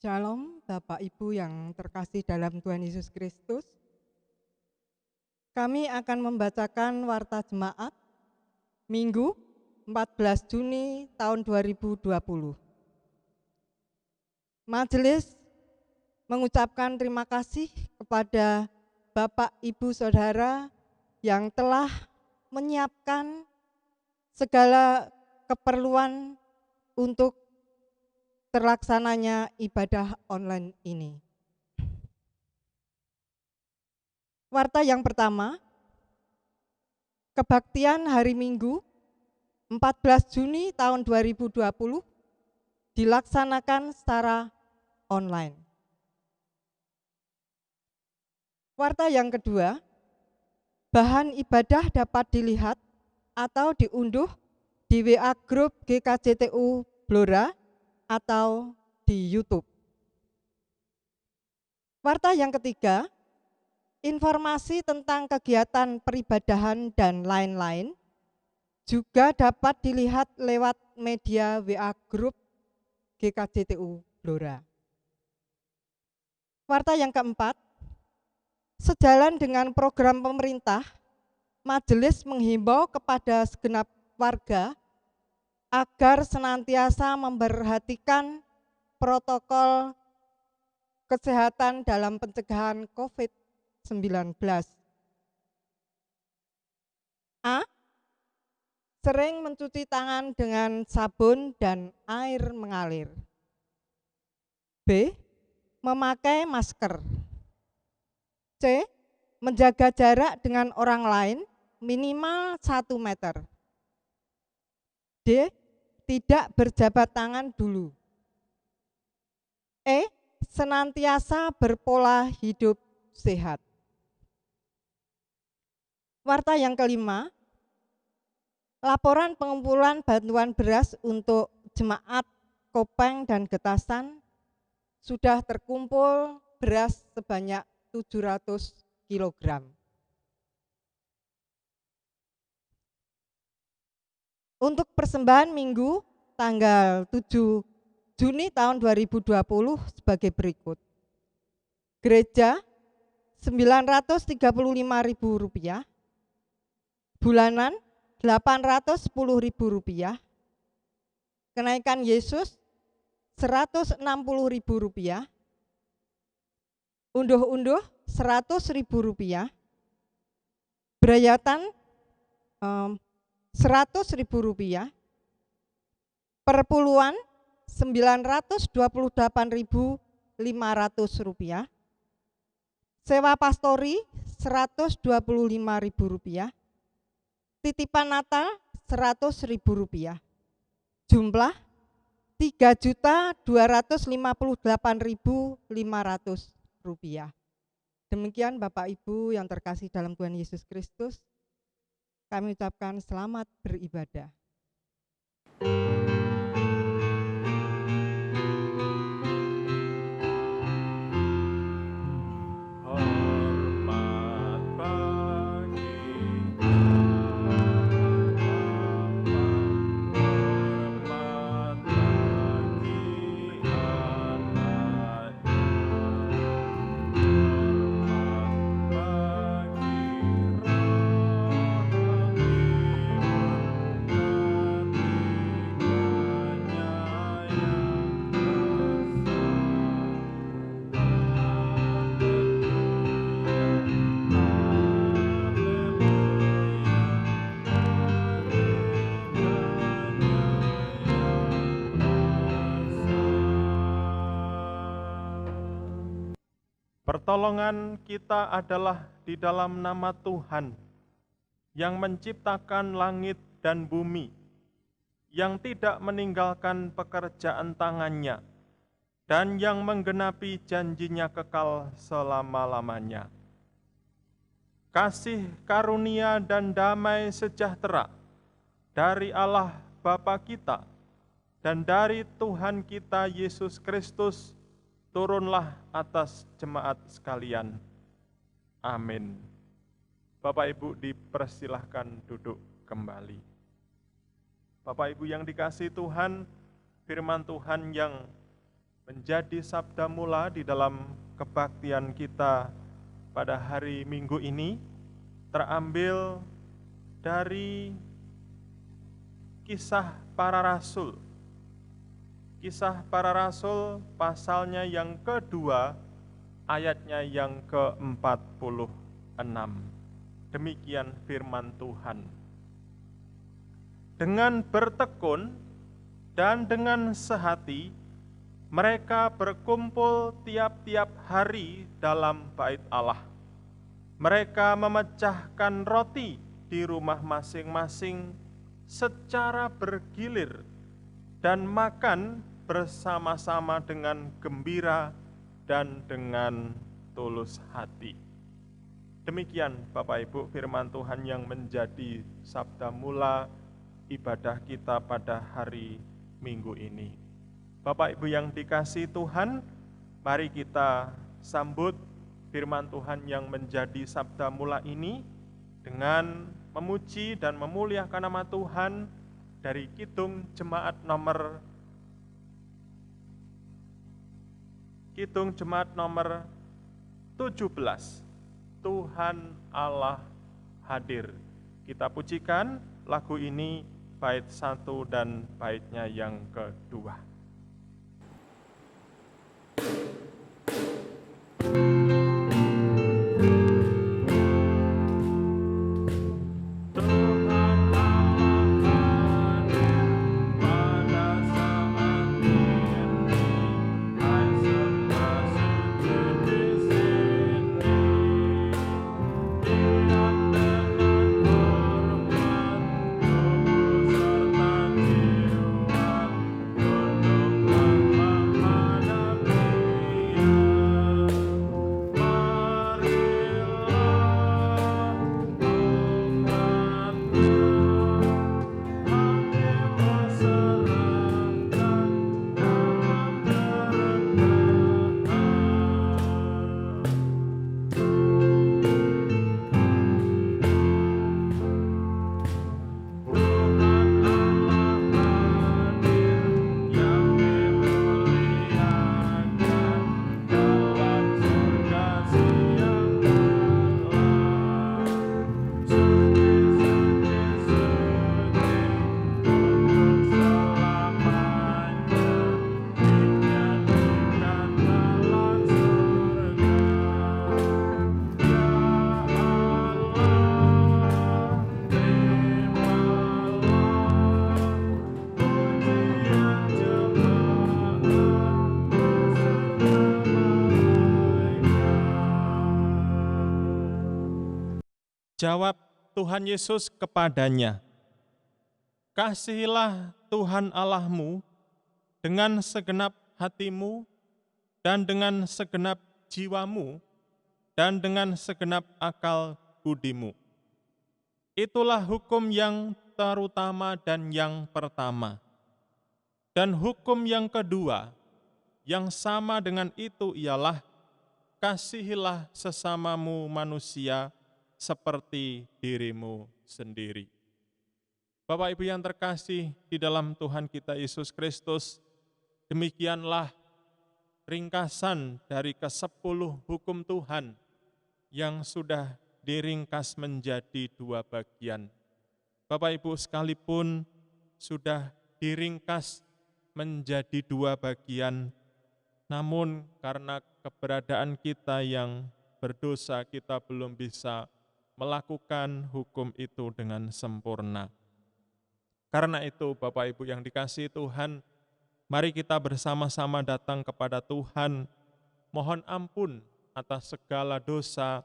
Shalom Bapak Ibu yang terkasih dalam Tuhan Yesus Kristus. Kami akan membacakan warta jemaat Minggu 14 Juni tahun 2020. Majelis mengucapkan terima kasih kepada Bapak Ibu Saudara yang telah menyiapkan segala keperluan untuk terlaksananya ibadah online ini. Warta yang pertama, kebaktian hari Minggu 14 Juni tahun 2020 dilaksanakan secara online. Warta yang kedua, bahan ibadah dapat dilihat atau diunduh di WA Group GKJTU Blora atau di YouTube. Warta yang ketiga, informasi tentang kegiatan peribadahan dan lain-lain juga dapat dilihat lewat media WA Group GKJTU Blora. Warta yang keempat, sejalan dengan program pemerintah, majelis menghimbau kepada segenap warga agar senantiasa memperhatikan protokol kesehatan dalam pencegahan COVID-19. A. Sering mencuci tangan dengan sabun dan air mengalir. B. Memakai masker. C. Menjaga jarak dengan orang lain minimal 1 meter. D. Tidak berjabat tangan dulu. E. Senantiasa berpola hidup sehat. Warta yang kelima, laporan pengumpulan bantuan beras untuk jemaat Kopeng dan Getasan sudah terkumpul beras sebanyak 700 kg. Untuk persembahan Minggu tanggal 7 Juni tahun 2020 sebagai berikut. Gereja Rp935.000, bulanan Rp810.000, kenaikan Yesus Rp160.000, unduh-unduh Rp100.000, berayatan Rp100.000, perpuluhan Rp928.500, sewa pastori Rp125.000, titipan Natal Rp100.000, jumlah Rp3.258.500. Demikian Bapak Ibu yang terkasih dalam Tuhan Yesus Kristus, kami ucapkan selamat beribadah. Pertolongan kita adalah di dalam nama Tuhan yang menciptakan langit dan bumi, yang tidak meninggalkan pekerjaan tangannya, dan yang menggenapi janjinya kekal selama-lamanya. Kasih karunia dan damai sejahtera dari Allah Bapa kita dan dari Tuhan kita Yesus Kristus turunlah atas jemaat sekalian. Amin. Bapak Ibu dipersilahkan duduk kembali. Bapak Ibu yang dikasihi Tuhan, firman Tuhan yang menjadi sabda mula di dalam kebaktian kita pada hari Minggu ini terambil dari Kisah Para Rasul. Kisah Para Rasul pasalnya yang kedua, ayatnya yang ke-46. Demikian firman Tuhan. Dengan bertekun dan dengan sehati, mereka berkumpul tiap-tiap hari dalam bait Allah. Mereka memecahkan roti di rumah masing-masing secara bergilir dan makan bersama-sama dengan gembira dan dengan tulus hati. Demikian Bapak Ibu firman Tuhan yang menjadi sabda mula ibadah kita pada hari Minggu ini. Bapak Ibu yang dikasihi Tuhan, mari kita sambut firman Tuhan yang menjadi sabda mula ini dengan memuji dan memuliakan nama Tuhan dari Kidung Jemaat nomor 17. Tuhan Allah hadir. Kita pujikan lagu ini bait 1 dan baitnya yang kedua. Jawab Tuhan Yesus kepadanya, "Kasihilah Tuhan Allahmu dengan segenap hatimu dan dengan segenap jiwamu dan dengan segenap akal budimu. Itulah hukum yang terutama dan yang pertama. Dan hukum yang kedua, yang sama dengan itu ialah, kasihilah sesamamu manusia seperti dirimu sendiri." Bapak Ibu yang terkasih di dalam Tuhan kita Yesus Kristus, demikianlah ringkasan dari ke-10 hukum Tuhan yang sudah diringkas menjadi 2 bagian. Bapak Ibu sekalipun sudah diringkas menjadi 2 bagian, namun karena keberadaan kita yang berdosa, kita belum bisa melakukan hukum itu dengan sempurna. Karena itu Bapak Ibu yang dikasihi Tuhan, mari kita bersama-sama datang kepada Tuhan, mohon ampun atas segala dosa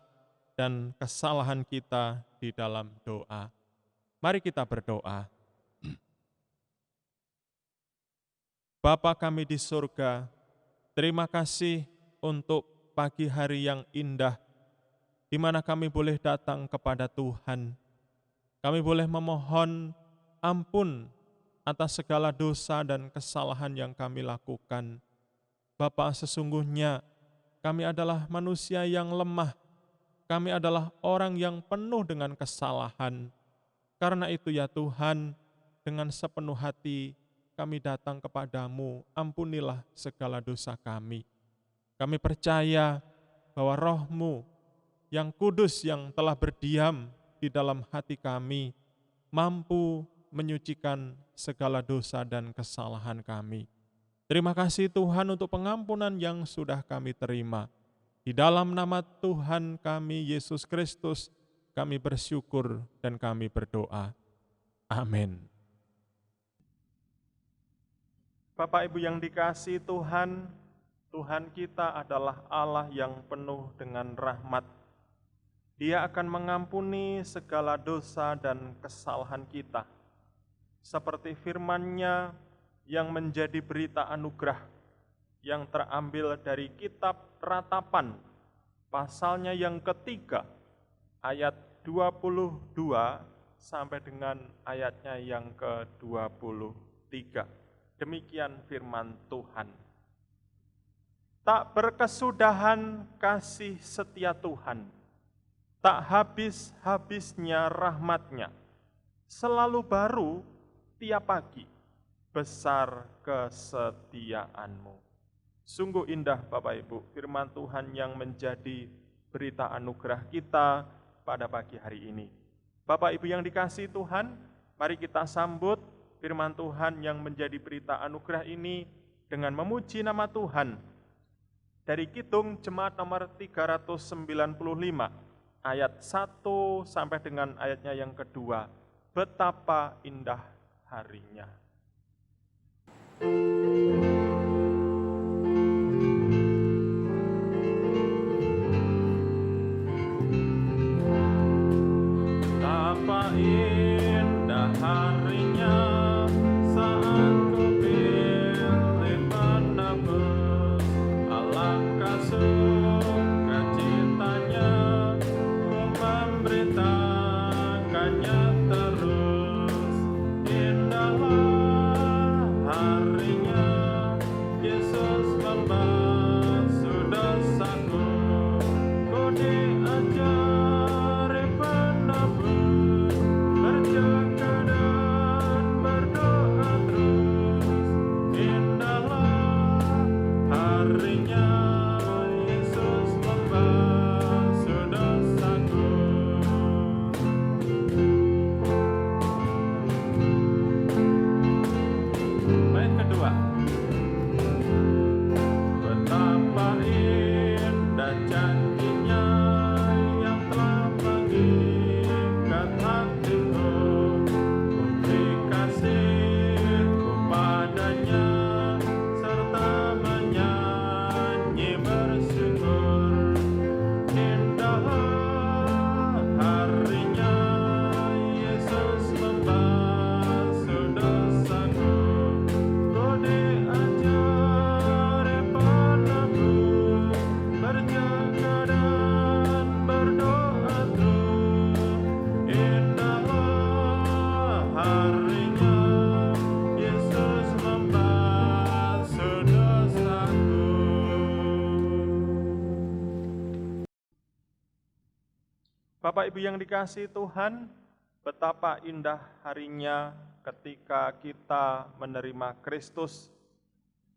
dan kesalahan kita di dalam doa. Mari kita berdoa. Bapa kami di surga, terima kasih untuk pagi hari yang indah, di mana kami boleh datang kepada Tuhan. Kami boleh memohon ampun atas segala dosa dan kesalahan yang kami lakukan. Bapa, sesungguhnya kami adalah manusia yang lemah. Kami adalah orang yang penuh dengan kesalahan. Karena itu ya Tuhan, dengan sepenuh hati kami datang kepadamu, ampunilah segala dosa kami. Kami percaya bahwa Roh-Mu yang kudus yang telah berdiam di dalam hati kami, mampu menyucikan segala dosa dan kesalahan kami. Terima kasih Tuhan untuk pengampunan yang sudah kami terima. Di dalam nama Tuhan kami, Yesus Kristus, kami bersyukur dan kami berdoa. Amin. Bapak Ibu yang dikasihi Tuhan, Tuhan kita adalah Allah yang penuh dengan rahmat. Dia akan mengampuni segala dosa dan kesalahan kita. Seperti firman-Nya yang menjadi berita anugerah yang terambil dari kitab Ratapan, pasalnya yang ketiga, ayat 22 sampai dengan ayatnya yang ke-23. Demikian firman Tuhan. Tak berkesudahan kasih setia Tuhan, tak habis-habisnya rahmat-Nya, selalu baru tiap pagi, besar kesetiaan-Mu. Sungguh indah Bapak Ibu, firman Tuhan yang menjadi berita anugerah kita pada pagi hari ini. Bapak Ibu yang dikasihi Tuhan, mari kita sambut firman Tuhan yang menjadi berita anugerah ini dengan memuji nama Tuhan. Dari Kidung Jemaat nomor 395, ayat 1 sampai dengan ayatnya yang kedua, betapa indah harinya. Betapa indah harinya saat ku pilih menebus, alangkah sukacitanya ku memberitakannya terus. Indahlah harinya Yesus membasuh dosaku, ku diajari penebus, berjaga dan berdoa terus. Indahlah harinya Yesus membasuh dosaku. Baik kedua. Betapa indah janjinya yang telah mengikat hatiku, bukti kasihku padanya, serta menyanyi bersyukur. Indahlah harinya Yesus membasuh dosaku, ku diajari penebus, berjaga dan berdoa terus. Indahlah harinya Yesus membasuh dosaku. Bapak Ibu yang dikasihi Tuhan, betapa indah harinya ketika kita menerima Kristus,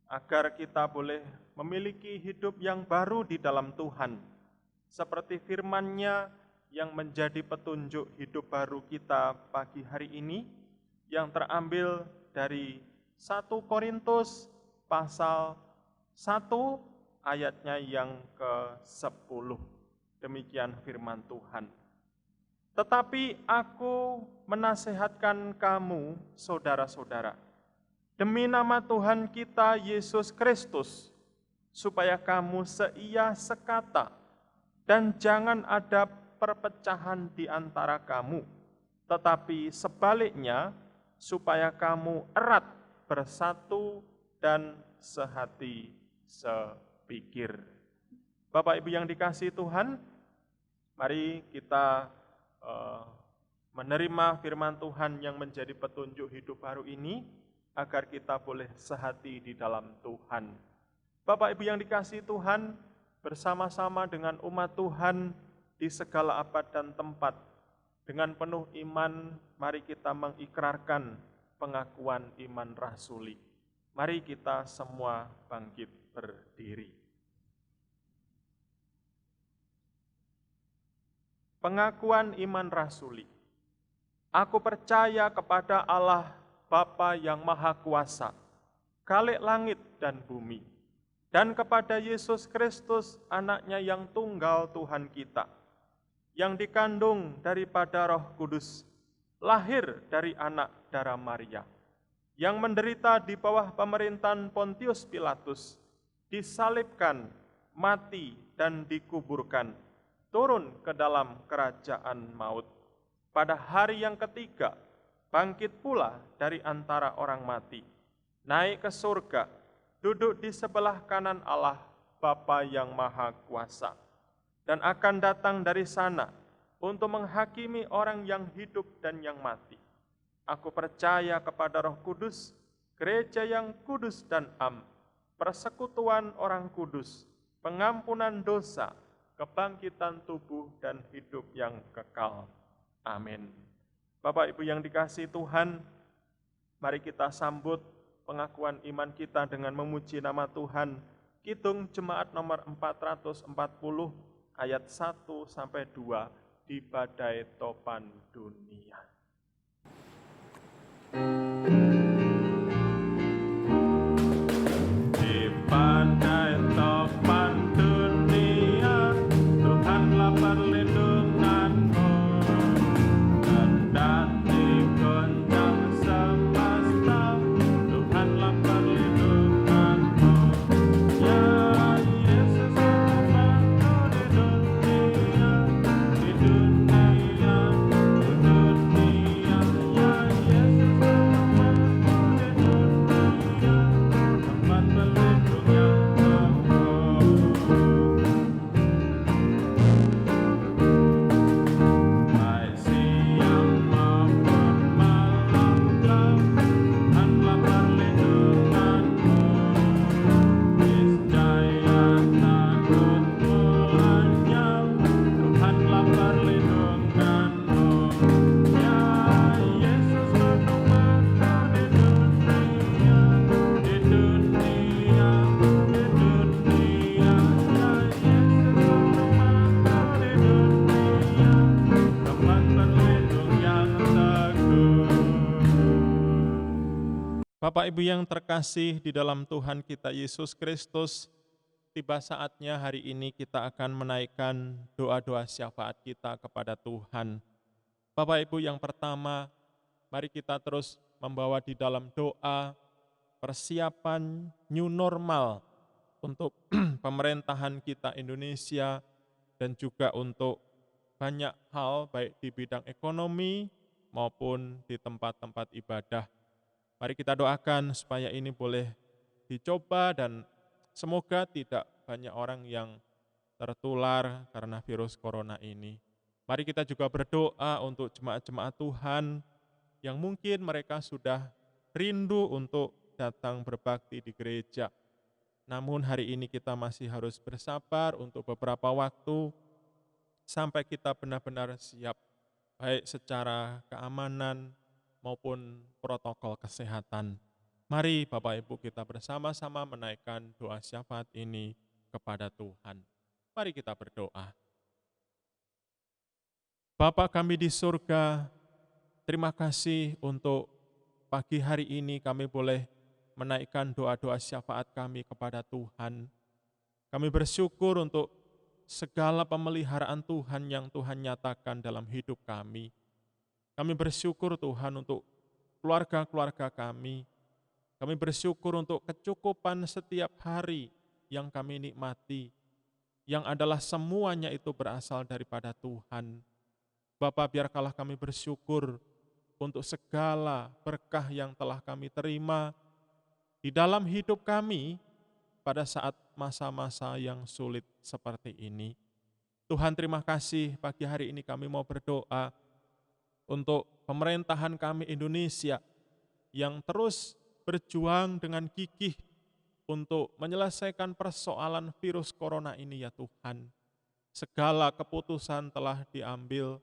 agar kita boleh memiliki hidup yang baru di dalam Tuhan. Seperti firman-Nya yang menjadi petunjuk hidup baru kita pagi hari ini, yang terambil dari 1 Korintus pasal 1 ayatnya yang ke-10. Demikian firman Tuhan. Tetapi aku menasihatkan kamu, saudara-saudara, demi nama Tuhan kita Yesus Kristus, supaya kamu seia sekata, dan jangan ada perpecahan di antara kamu, tetapi sebaliknya, supaya kamu erat bersatu dan sehati sepikir. Bapak Ibu yang dikasihi Tuhan, mari kita menerima firman Tuhan yang menjadi petunjuk hidup baru ini, agar kita boleh sehati di dalam Tuhan. Bapak Ibu yang dikasihi Tuhan, bersama-sama dengan umat Tuhan di segala abad dan tempat, dengan penuh iman, mari kita mengikrarkan pengakuan iman rasuli. Mari kita semua bangkit berdiri. Pengakuan iman rasuli. Aku percaya kepada Allah Bapa yang Maha Kuasa, Khalik langit dan bumi, dan kepada Yesus Kristus, anaknya yang tunggal Tuhan kita, yang dikandung daripada Roh Kudus, lahir dari anak darah Maria, yang menderita di bawah pemerintahan Pontius Pilatus, disalibkan, mati, dan dikuburkan, turun ke dalam kerajaan maut. Pada hari yang ketiga, bangkit pula dari antara orang mati, naik ke surga, duduk di sebelah kanan Allah, Bapa yang Maha Kuasa, dan akan datang dari sana untuk menghakimi orang yang hidup dan yang mati. Aku percaya kepada Roh Kudus, gereja yang kudus dan am, persekutuan orang kudus, pengampunan dosa, kebangkitan tubuh dan hidup yang kekal. Amin. Bapak Ibu yang dikasihi Tuhan, mari kita sambut pengakuan iman kita dengan memuji nama Tuhan. Kidung Jemaat nomor 440 ayat 1 sampai 2 di badai topan dunia. Di badai topan dunia, Tuhanlah perlindunganmu. Kendati goncang semesta, Tuhanlah perlindunganmu. Ya Yesus membantu di dunia, di dunia, di dunia. Ya Yesus membantu di dunia, tempat berlindung yang teguh. Baik siang maupun malam, Tuhanlah perlindunganmu. Niscaya takutmu lenyap, Tuhanlah perlindunganmu. Ya Yesus menemani di dunia, di dunia, di dunia. Ya Yesus menemani di dunia, tempat berlindung yang teguh. Bapak Ibu yang terkasih di dalam Tuhan kita Yesus Kristus, tiba saatnya hari ini kita akan menaikkan doa-doa syafaat kita kepada Tuhan. Bapak Ibu yang pertama, mari kita terus membawa di dalam doa persiapan new normal untuk pemerintahan kita Indonesia dan juga untuk banyak hal baik di bidang ekonomi maupun di tempat-tempat ibadah. Mari kita doakan supaya ini boleh dicoba dan semoga tidak banyak orang yang tertular karena virus corona ini. Mari kita juga berdoa untuk jemaat-jemaat Tuhan yang mungkin mereka sudah rindu untuk datang berbakti di gereja. Namun hari ini kita masih harus bersabar untuk beberapa waktu sampai kita benar-benar siap, baik secara keamanan maupun protokol kesehatan. Mari Bapak Ibu kita bersama-sama menaikkan doa syafaat ini kepada Tuhan. Mari kita berdoa. Bapa kami di surga, terima kasih untuk pagi hari ini kami boleh menaikkan doa-doa syafaat kami kepada Tuhan. Kami bersyukur untuk segala pemeliharaan Tuhan yang Tuhan nyatakan dalam hidup kami. Kami bersyukur Tuhan untuk keluarga-keluarga kami. Kami bersyukur untuk kecukupan setiap hari yang kami nikmati, yang adalah semuanya itu berasal daripada Tuhan. Bapa, biarkanlah kami bersyukur untuk segala berkah yang telah kami terima di dalam hidup kami pada saat masa-masa yang sulit seperti ini. Tuhan, terima kasih pagi hari ini kami mau berdoa untuk pemerintahan kami Indonesia yang terus berjuang dengan gigih untuk menyelesaikan persoalan virus corona ini ya Tuhan. Segala keputusan telah diambil,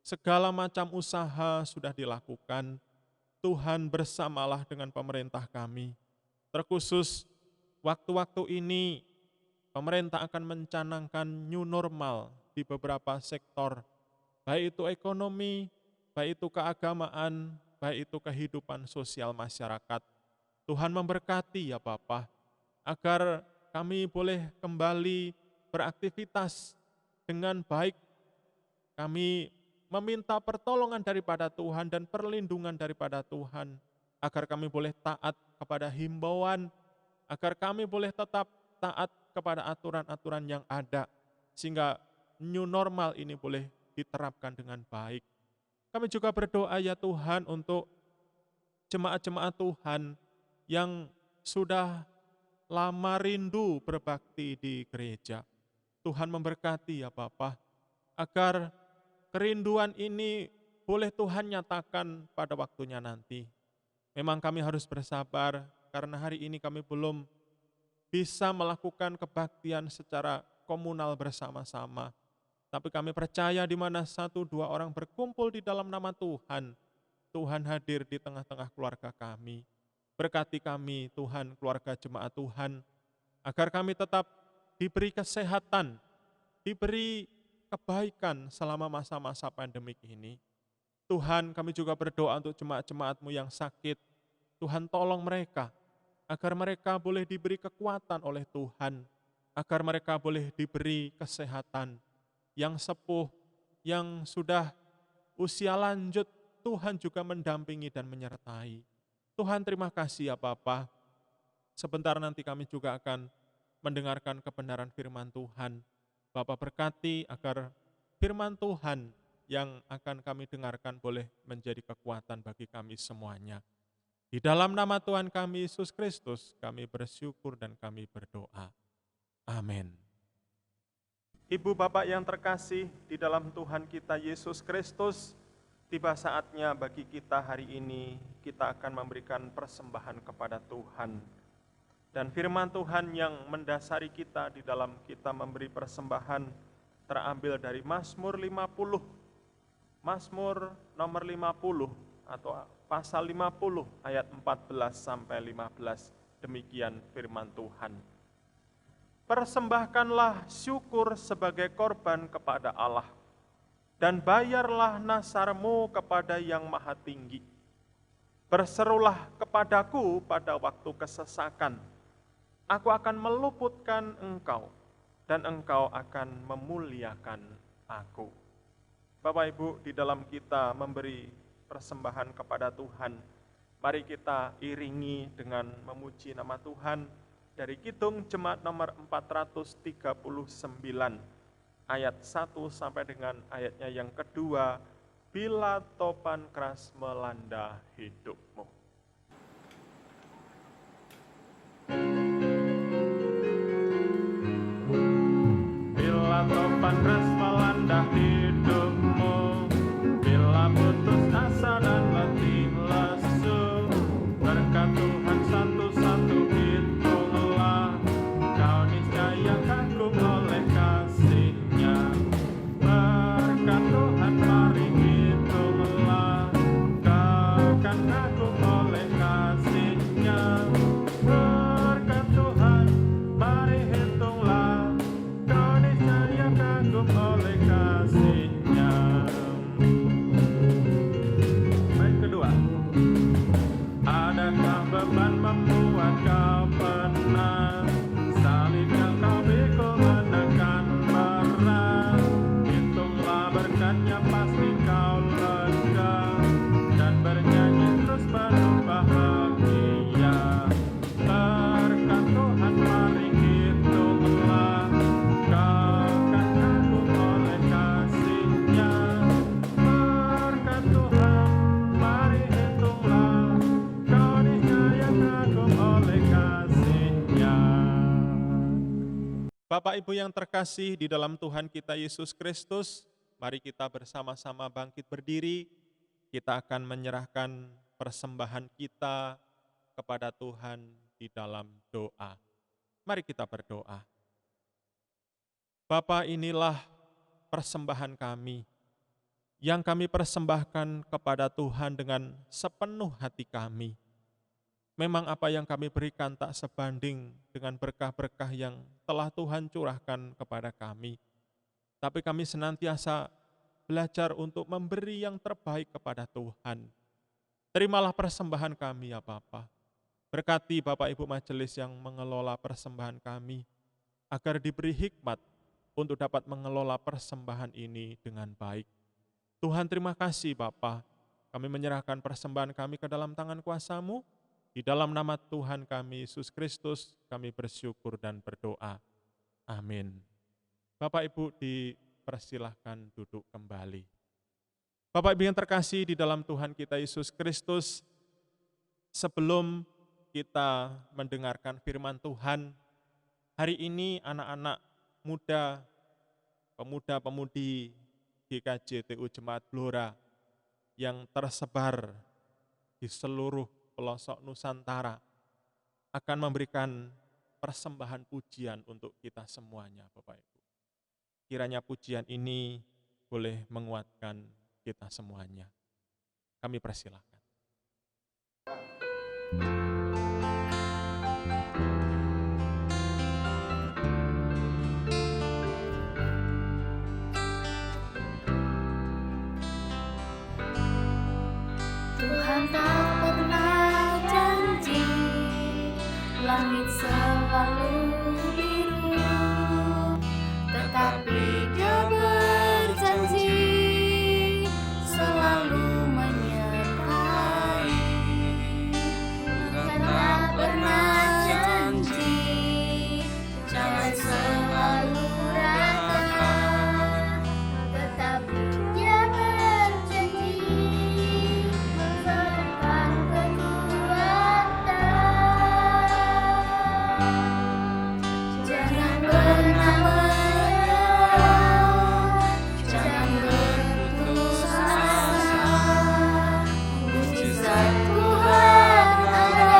segala macam usaha sudah dilakukan, Tuhan bersamalah dengan pemerintah kami. Terkhusus waktu-waktu ini pemerintah akan mencanangkan new normal di beberapa sektor, baik itu ekonomi, baik itu keagamaan, baik itu kehidupan sosial masyarakat. Tuhan memberkati ya Bapa, agar kami boleh kembali beraktivitas dengan baik. Kami meminta pertolongan daripada Tuhan dan perlindungan daripada Tuhan, agar kami boleh taat kepada himbauan, agar kami boleh tetap taat kepada aturan-aturan yang ada, sehingga new normal ini boleh diterapkan dengan baik. Kami juga berdoa ya Tuhan untuk jemaat-jemaat Tuhan yang sudah lama rindu berbakti di gereja. Tuhan memberkati ya Bapa, agar kerinduan ini boleh Tuhan nyatakan pada waktunya nanti. Memang kami harus bersabar, karena hari ini kami belum bisa melakukan kebaktian secara komunal bersama-sama. Tapi kami percaya di mana satu dua orang berkumpul di dalam nama Tuhan, Tuhan hadir di tengah-tengah keluarga kami. Berkati kami Tuhan, keluarga jemaat Tuhan, agar kami tetap diberi kesehatan, diberi kebaikan selama masa-masa pandemik ini. Tuhan, kami juga berdoa untuk jemaat-jemaat-Mu yang sakit. Tuhan tolong mereka, agar mereka boleh diberi kekuatan oleh Tuhan, agar mereka boleh diberi kesehatan. Yang sepuh, yang sudah usia lanjut, Tuhan juga mendampingi dan menyertai. Tuhan terima kasih ya Bapa. Sebentar nanti kami juga akan mendengarkan kebenaran firman Tuhan. Bapa berkati agar firman Tuhan yang akan kami dengarkan boleh menjadi kekuatan bagi kami semuanya. Di dalam nama Tuhan kami Yesus Kristus, kami bersyukur dan kami berdoa. Amin. Ibu bapak yang terkasih di dalam Tuhan kita Yesus Kristus, tiba saatnya bagi kita hari ini, kita akan memberikan persembahan kepada Tuhan. Dan firman Tuhan yang mendasari kita di dalam kita memberi persembahan terambil dari Mazmur 50. Mazmur nomor 50 atau pasal 50 ayat 14 sampai 15. Demikian firman Tuhan. Persembahkanlah syukur sebagai korban kepada Allah, dan bayarlah nasarmu kepada Yang Maha Tinggi. Berserulah kepadaku pada waktu kesesakan, aku akan meluputkan engkau, dan engkau akan memuliakan aku. Bapak Ibu, di dalam kita memberi persembahan kepada Tuhan, mari kita iringi dengan memuji nama Tuhan dari Kidung Jemaat nomor 439, ayat 1 sampai dengan ayatnya yang kedua, bila topan keras melanda hidupmu. Bila topan keras melanda hidupmu, bila putus asa dan letih lesu, berkat Tuhan satu-satu hitunglah, kau niscaya kagum oleh kasih-Nya. Berkat Tuhan mari hitunglah, kau kan kagum oleh kasih-Nya. Berkat Tuhan mari hitunglah, kau niscaya kagum oleh kasih-Nya. Baik, kedua. Adakah beban membuat kau penat? Salib yang kau pikul menekan berat. Hitunglah berkatnya pasti kau lega, dan bernyanyi terus penuh bahagia. Berkat Tuhan mari hitunglah, kau kan kagum oleh kasih-Nya. Berkat Tuhan mari hitunglah, kau niscaya kagum oleh kasih-Nya. Bapak Ibu yang terkasih di dalam Tuhan kita Yesus Kristus, mari kita bersama-sama bangkit berdiri. Kita akan menyerahkan persembahan kita kepada Tuhan di dalam doa. Mari kita berdoa. Bapa, inilah persembahan kami. yang kami persembahkan kepada Tuhan dengan sepenuh hati kami. Memang apa yang kami berikan tak sebanding dengan berkah-berkah yang telah Tuhan curahkan kepada kami. Tapi kami senantiasa belajar untuk memberi yang terbaik kepada Tuhan. Terimalah persembahan kami ya Bapa. Berkati Bapak Ibu Majelis yang mengelola persembahan kami, agar diberi hikmat untuk dapat mengelola persembahan ini dengan baik. Tuhan terima kasih Bapa, kami menyerahkan persembahan kami ke dalam tangan kuasa-Mu. Di dalam nama Tuhan kami Yesus Kristus kami bersyukur dan berdoa. Amin. Bapak Ibu dipersilahkan duduk kembali. Bapak Ibu yang terkasih di dalam Tuhan kita Yesus Kristus, sebelum kita mendengarkan firman Tuhan, hari ini anak-anak muda, pemuda-pemudi GKJ TU Jemaat Blora yang tersebar di seluruh pelosok Nusantara akan memberikan persembahan pujian untuk kita semuanya, Bapak Ibu. Kiranya pujian ini boleh menguatkan kita semuanya. Kami persilahkan. Tuhan tak pernah janji, langit selalu biru, tetapi Dia berjanji selalu menyertai. Tuhan tak pernah janji, jangan selalu rata, tetapi Dia berjanji memberikan kekuatan. Jangan pernah menyerah, jangan berputus asa. Mujizat Tuhan ada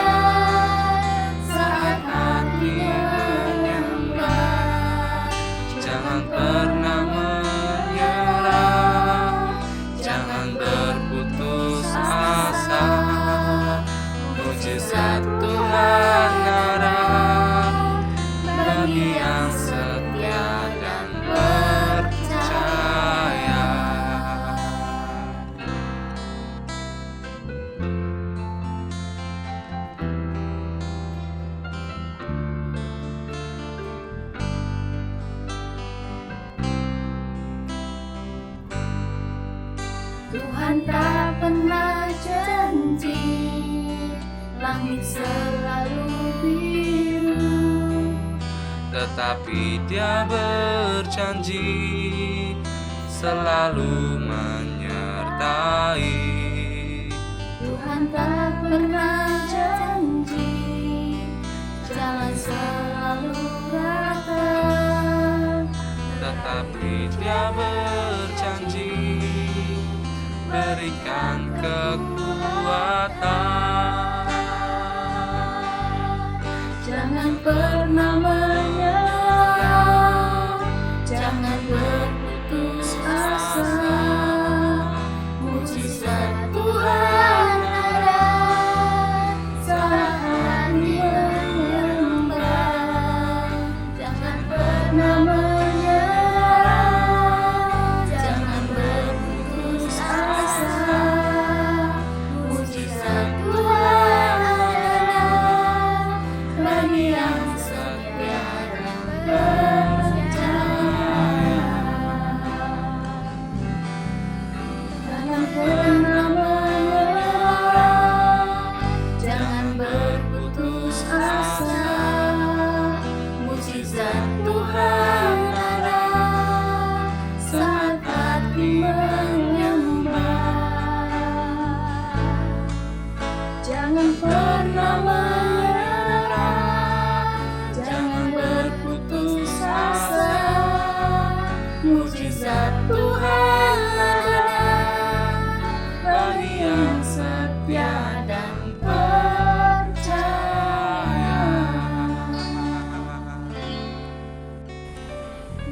saat hati menyembah. Jangan pernah menyerah, jangan berputus asa. Mujizat Tuhan ada bagi yang setia dan percaya. Tuhan tak pernah janji, langit selalu biru, Tetapi Dia berjanji selalu menyertai. Tuhan tak pernah janji, jalan selalu rata, Tetapi Dia berjanji berikan kekuatan. jangan pernah menyerah, jangan berputus asa. Mujizat Tuhan ada saat hati menyembah. Jangan pernah menyerah, jangan berputus asa. Mujizat Tuhan ada bagi yang setia dan percaya. Jangan pernah menyerah, jangan berputus asa. Mujizat Tuhan ada saat hati menyembah. Jangan pernah menyerah, jangan berputus asa. Mujizat Tuhan ada bagi yang setia dan percaya.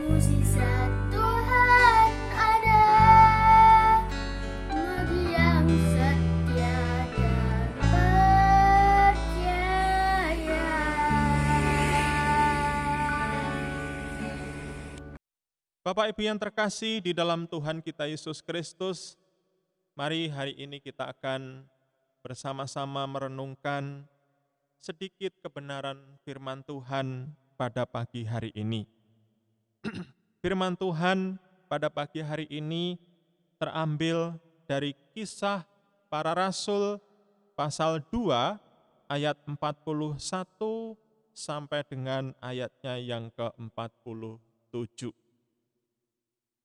Mujizat Tuhan ada Bapak Ibu yang terkasih di dalam Tuhan kita Yesus Kristus, mari hari ini kita akan bersama-sama merenungkan sedikit kebenaran firman Tuhan pada pagi hari ini. Firman Tuhan pada pagi hari ini terambil dari Kisah Para Rasul pasal 2 ayat 41 sampai dengan ayatnya yang ke-47.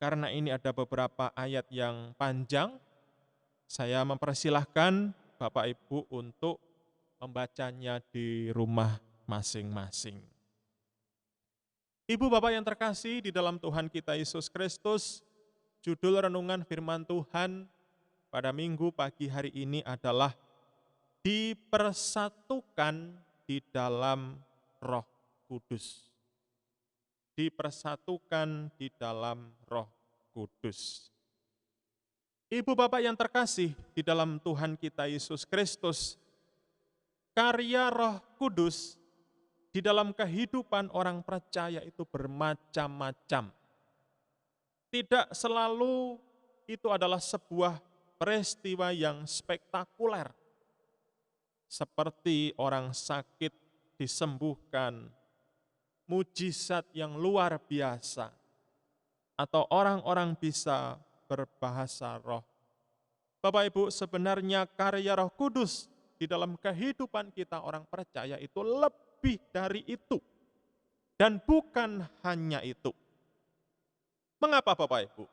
Karena ini ada beberapa ayat yang panjang, saya mempersilahkan Bapak Ibu untuk membacanya di rumah masing-masing. Ibu Bapak yang terkasih di dalam Tuhan kita Yesus Kristus, judul renungan firman Tuhan pada minggu pagi hari ini adalah dipersatukan di dalam Roh Kudus. Dipersatukan di dalam Roh Kudus. Ibu Bapak yang terkasih di dalam Tuhan kita Yesus Kristus, karya Roh Kudus di dalam kehidupan orang percaya itu bermacam-macam. Tidak selalu itu adalah sebuah peristiwa yang spektakuler, seperti orang sakit disembuhkan, mujizat yang luar biasa, atau orang-orang bisa berbahasa roh. Bapak Ibu, sebenarnya karya Roh Kudus di dalam kehidupan kita orang percaya itu lebih dari itu. Dan bukan hanya itu. Mengapa Bapak Ibu?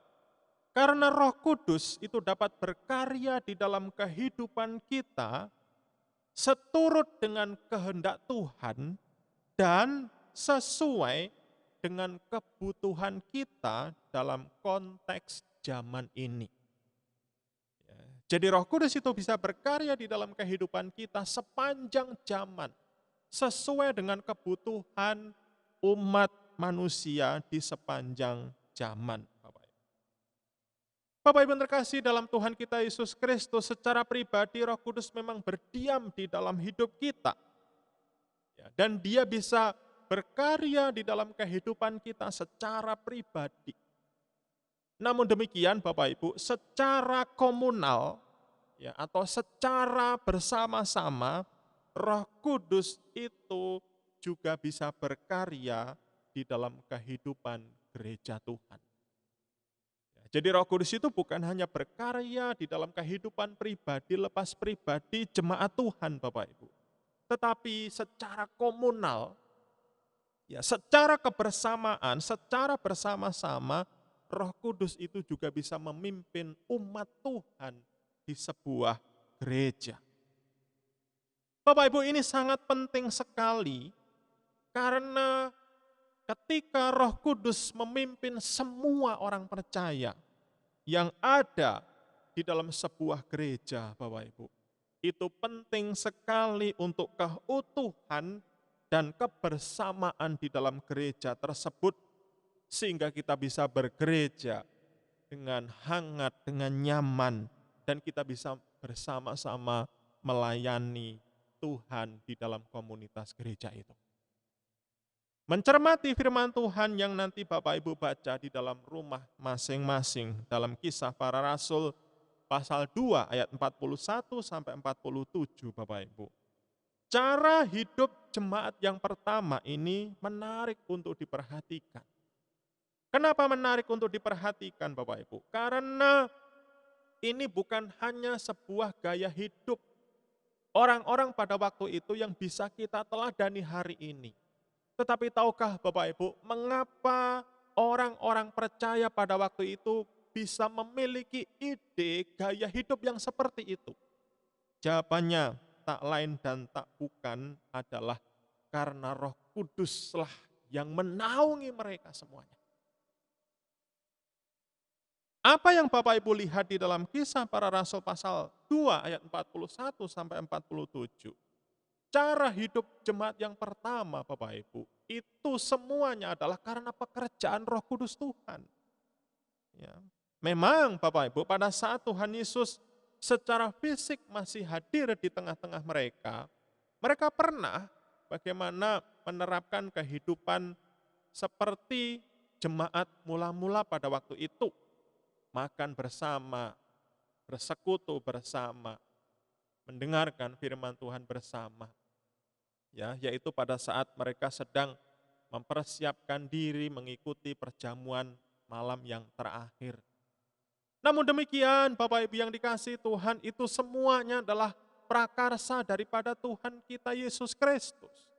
Karena Roh Kudus itu dapat berkarya di dalam kehidupan kita seturut dengan kehendak Tuhan dan sesuai dengan kebutuhan kita dalam konteks zaman ini. Jadi Roh Kudus itu bisa berkarya di dalam kehidupan kita sepanjang zaman, sesuai dengan kebutuhan umat manusia di sepanjang zaman. Bapak Ibu yang terkasih dalam Tuhan kita Yesus Kristus, secara pribadi Roh Kudus memang berdiam di dalam hidup kita. Dan dia bisa berkarya di dalam kehidupan kita secara pribadi. Namun demikian Bapak Ibu, secara komunal atau secara bersama-sama, Roh Kudus itu juga bisa berkarya di dalam kehidupan gereja Tuhan. Jadi Roh Kudus itu bukan hanya berkarya di dalam kehidupan pribadi, lepas pribadi jemaat Tuhan Bapak Ibu. Tetapi secara komunal, secara kebersamaan, secara bersama-sama, Roh Kudus itu juga bisa memimpin umat Tuhan di sebuah gereja. Bapak Ibu, ini sangat penting sekali karena ketika Roh Kudus memimpin semua orang percaya yang ada di dalam sebuah gereja, Bapak Ibu, itu penting sekali untuk keutuhan dan kebersamaan di dalam gereja tersebut, sehingga kita bisa bergereja dengan hangat, dengan nyaman, dan kita bisa bersama-sama melayani Tuhan di dalam komunitas gereja itu. Mencermati firman Tuhan yang nanti Bapak Ibu baca di dalam rumah masing-masing dalam Kisah Para Rasul pasal 2 ayat 41 sampai 47 Bapak Ibu. Cara hidup jemaat yang pertama ini menarik untuk diperhatikan. Kenapa menarik untuk diperhatikan Bapak Ibu? Karena ini bukan hanya sebuah gaya hidup orang-orang pada waktu itu yang bisa kita teladani hari ini. Tetapi tahukah Bapak Ibu, mengapa orang-orang percaya pada waktu itu bisa memiliki ide gaya hidup yang seperti itu? Jawabannya tak lain dan tak bukan adalah karena Roh Kuduslah yang menaungi mereka semuanya. Apa yang Bapak Ibu lihat di dalam Kisah Para Rasul pasal 2 ayat 41 sampai 47. Cara hidup jemaat yang pertama Bapak Ibu, itu semuanya adalah karena pekerjaan Roh Kudus Tuhan. Memang Bapak Ibu, pada saat Tuhan Yesus secara fisik masih hadir di tengah-tengah mereka, mereka pernah bagaimana menerapkan kehidupan seperti jemaat mula-mula pada waktu itu. Makan bersama, bersekutu bersama, mendengarkan firman Tuhan bersama. Ya, yaitu pada saat mereka sedang mempersiapkan diri mengikuti perjamuan malam yang terakhir. Namun demikian, Bapak Ibu yang dikasihi Tuhan, itu semuanya adalah prakarsa daripada Tuhan kita Yesus Kristus.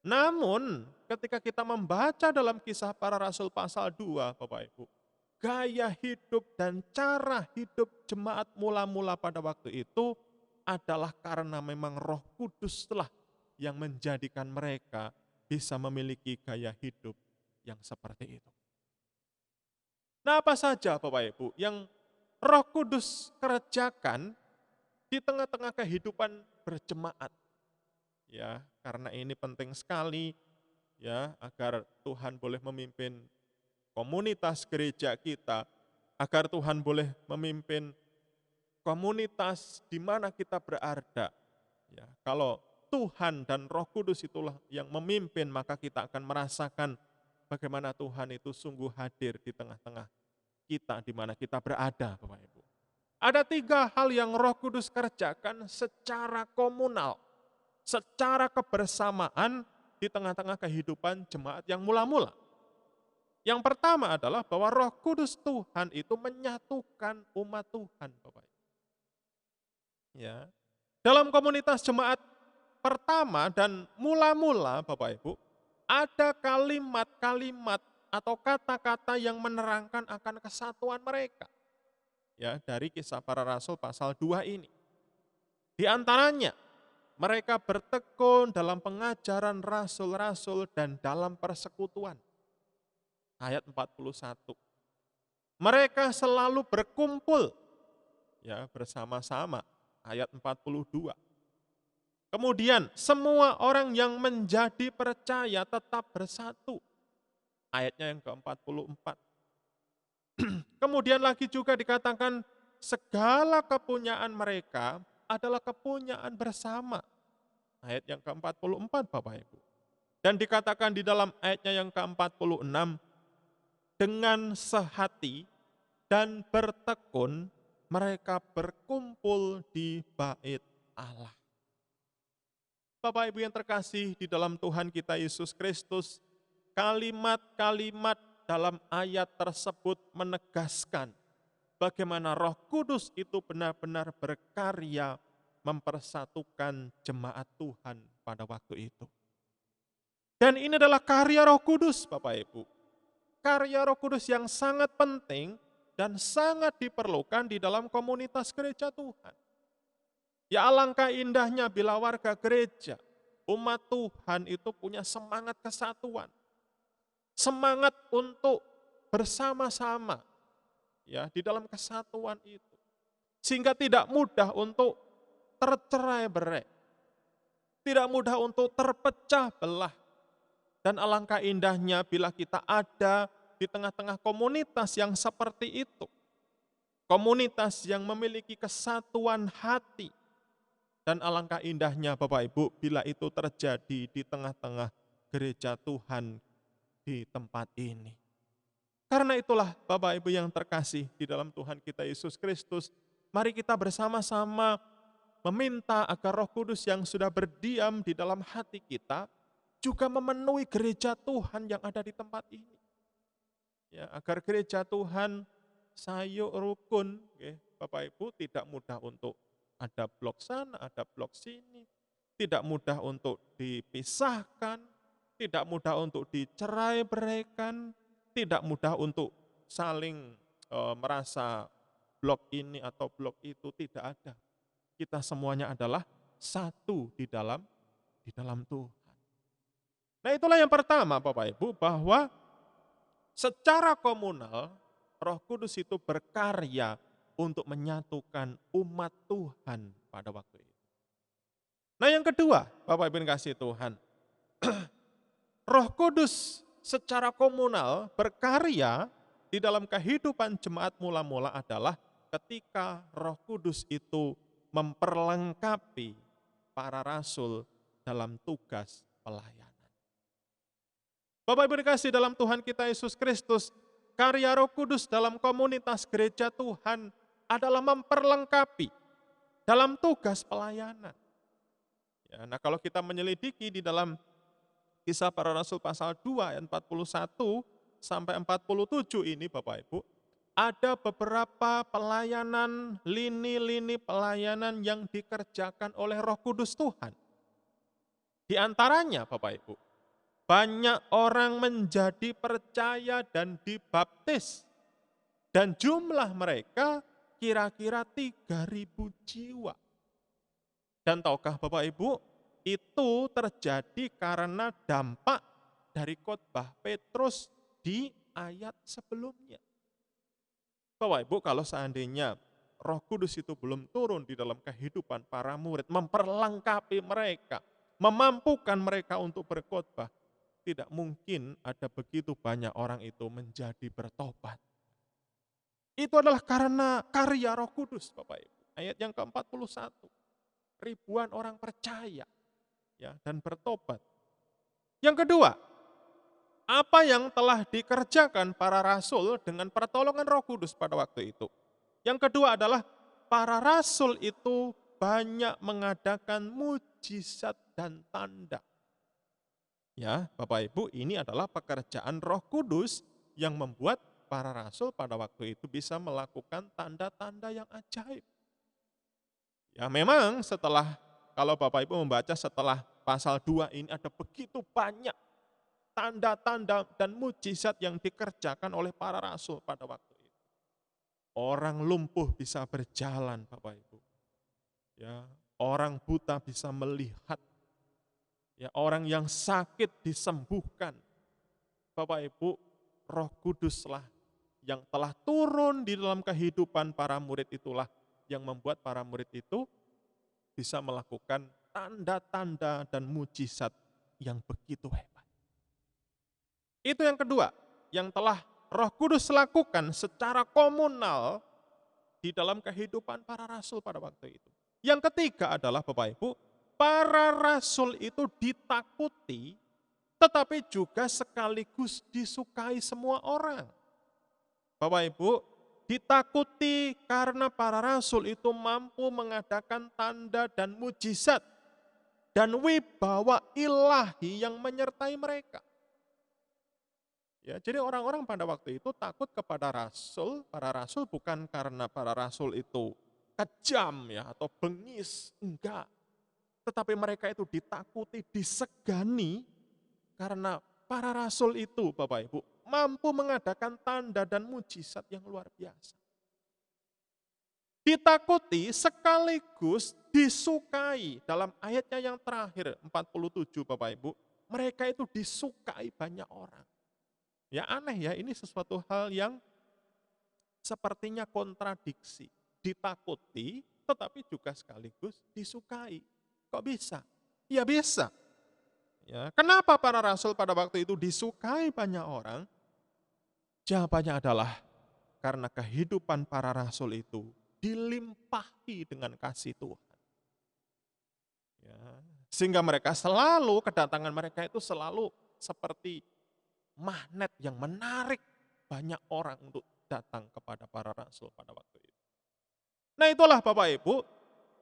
Namun, ketika kita membaca dalam Kisah Para Rasul pasal 2, Bapak Ibu, gaya hidup dan cara hidup jemaat mula-mula pada waktu itu adalah karena memang Roh Kudus telah yang menjadikan mereka bisa memiliki gaya hidup yang seperti itu. Nah, apa saja Bapak Ibu yang Roh Kudus kerjakan di tengah-tengah kehidupan berjemaat? Ya, karena ini penting sekali ya agar Tuhan boleh memimpin komunitas gereja kita, agar Tuhan boleh memimpin komunitas di mana kita berada. Ya, kalau Tuhan dan Roh Kudus itulah yang memimpin, maka kita akan merasakan bagaimana Tuhan itu sungguh hadir di tengah-tengah kita di mana kita berada, Bapak Ibu. Ada 3 hal yang Roh Kudus kerjakan secara komunal, secara kebersamaan di tengah-tengah kehidupan jemaat yang mula-mula. Yang pertama adalah bahwa Roh Kudus Tuhan itu menyatukan umat Tuhan, Bapak Ibu. Ya. Dalam komunitas jemaat pertama dan mula-mula, Bapak Ibu, ada kalimat-kalimat atau kata-kata yang menerangkan akan kesatuan mereka. Ya, dari Kisah Para Rasul pasal 2 ini. Di antaranya, mereka bertekun dalam pengajaran rasul-rasul dan dalam persekutuan. Ayat 41. Mereka selalu berkumpul ya bersama-sama. Ayat 42. Kemudian semua orang yang menjadi percaya tetap bersatu. Ayatnya yang ke-44. Kemudian lagi juga dikatakan segala kepunyaan mereka adalah kepunyaan bersama. Ayat yang ke-44 Bapak Ibu. Dan dikatakan di dalam ayatnya yang ke-46, dengan sehati dan bertekun mereka berkumpul di bait Allah. Bapak Ibu yang terkasih di dalam Tuhan kita Yesus Kristus, kalimat-kalimat dalam ayat tersebut menegaskan bagaimana Roh Kudus itu benar-benar berkarya mempersatukan jemaat Tuhan pada waktu itu. Dan ini adalah karya Roh Kudus, Bapak Ibu. Karya Roh Kudus yang sangat penting dan sangat diperlukan di dalam komunitas gereja Tuhan. Ya, alangkah indahnya bila warga gereja, umat Tuhan itu punya semangat kesatuan. Semangat untuk bersama-sama ya di dalam kesatuan itu. Sehingga tidak mudah untuk tercerai-berai. Tidak mudah untuk terpecah belah. Dan alangkah indahnya bila kita ada di tengah-tengah komunitas yang seperti itu. Komunitas yang memiliki kesatuan hati. Dan alangkah indahnya Bapak Ibu bila itu terjadi di tengah-tengah gereja Tuhan di tempat ini. Karena itulah Bapak Ibu yang terkasih di dalam Tuhan kita Yesus Kristus, mari kita bersama-sama meminta agar Roh Kudus yang sudah berdiam di dalam hati kita juga memenuhi gereja Tuhan yang ada di tempat ini. Ya, agar gereja Tuhan sayuk rukun, Bapak Ibu, tidak mudah untuk ada blok sana, ada blok sini, tidak mudah untuk dipisahkan, tidak mudah untuk dicerai-beraikan, tidak mudah untuk saling merasa blok ini atau blok itu, tidak ada. Kita semuanya adalah satu di dalam Tuhan. Nah, itulah yang pertama Bapak Ibu, bahwa secara komunal Roh Kudus itu berkarya untuk menyatukan umat Tuhan pada waktu itu. Nah, yang kedua, Bapak Ibu yang kasih Tuhan, Roh Kudus secara komunal berkarya di dalam kehidupan jemaat mula-mula adalah ketika Roh Kudus itu memperlengkapi para para rasul dalam tugas pelayanan. Bapak Ibu dikasih dalam Tuhan kita Yesus Kristus, karya Roh Kudus dalam komunitas gereja Tuhan adalah memperlengkapi dalam tugas pelayanan. Ya, nah kalau kita menyelidiki di dalam Kisah Para Rasul pasal 2 ayat 41 sampai 47 ini Bapak Ibu, ada beberapa pelayanan, lini-lini pelayanan yang dikerjakan oleh Roh Kudus Tuhan. Di antaranya Bapak Ibu, banyak orang menjadi percaya dan dibaptis. Dan jumlah mereka kira-kira 3.000 jiwa. Dan tahukah Bapak Ibu, itu terjadi karena dampak dari khotbah Petrus di ayat sebelumnya. Bapak Ibu, kalau seandainya Roh Kudus itu belum turun di dalam kehidupan para murid, memperlengkapi mereka, memampukan mereka untuk berkhotbah, tidak mungkin ada begitu banyak orang itu menjadi bertobat. Itu adalah karena karya Roh Kudus, Bapak Ibu. Ayat yang ke-41. Ribuan orang percaya ya dan bertobat. Yang kedua, apa yang telah dikerjakan para rasul dengan pertolongan Roh Kudus pada waktu itu? Yang kedua adalah para rasul itu banyak mengadakan mujizat dan tanda. Ya, Bapak Ibu, ini adalah pekerjaan Roh Kudus yang membuat para rasul pada waktu itu bisa melakukan tanda-tanda yang ajaib. Ya memang kalau Bapak Ibu membaca setelah pasal 2 ini ada begitu banyak tanda-tanda dan mujizat yang dikerjakan oleh para rasul pada waktu itu. Orang lumpuh bisa berjalan Bapak Ibu. Ya, orang buta bisa melihat. Ya, orang yang sakit disembuhkan. Bapak Ibu, Roh Kuduslah yang telah turun di dalam kehidupan para murid itulah yang membuat para murid itu bisa melakukan tanda-tanda dan mujizat yang begitu hebat. Itu yang kedua, yang telah Roh Kudus lakukan secara komunal di dalam kehidupan para rasul pada waktu itu. Yang ketiga adalah Bapak Ibu, para rasul itu ditakuti tetapi juga sekaligus disukai semua orang. Bapak Ibu, ditakuti karena para rasul itu mampu mengadakan tanda dan mujizat dan wibawa ilahi yang menyertai mereka. Ya, jadi orang-orang pada waktu itu takut kepada para rasul bukan karena para rasul itu kejam ya atau bengis, enggak. Tetapi mereka itu ditakuti, disegani karena para rasul itu Bapak Ibu mampu mengadakan tanda dan mujizat yang luar biasa. Ditakuti sekaligus disukai. Dalam ayatnya yang terakhir 47 Bapak Ibu, mereka itu disukai banyak orang. Ya aneh ya, ini sesuatu hal yang sepertinya kontradiksi. Ditakuti tetapi juga sekaligus disukai. Kok bisa? Ya bisa. Ya, kenapa para rasul pada waktu itu disukai banyak orang? Jawabannya adalah karena kehidupan para rasul itu dilimpahi dengan kasih Tuhan. Ya, sehingga kedatangan mereka itu selalu seperti magnet yang menarik banyak orang untuk datang kepada para rasul pada waktu itu. Nah itulah Bapak Ibu,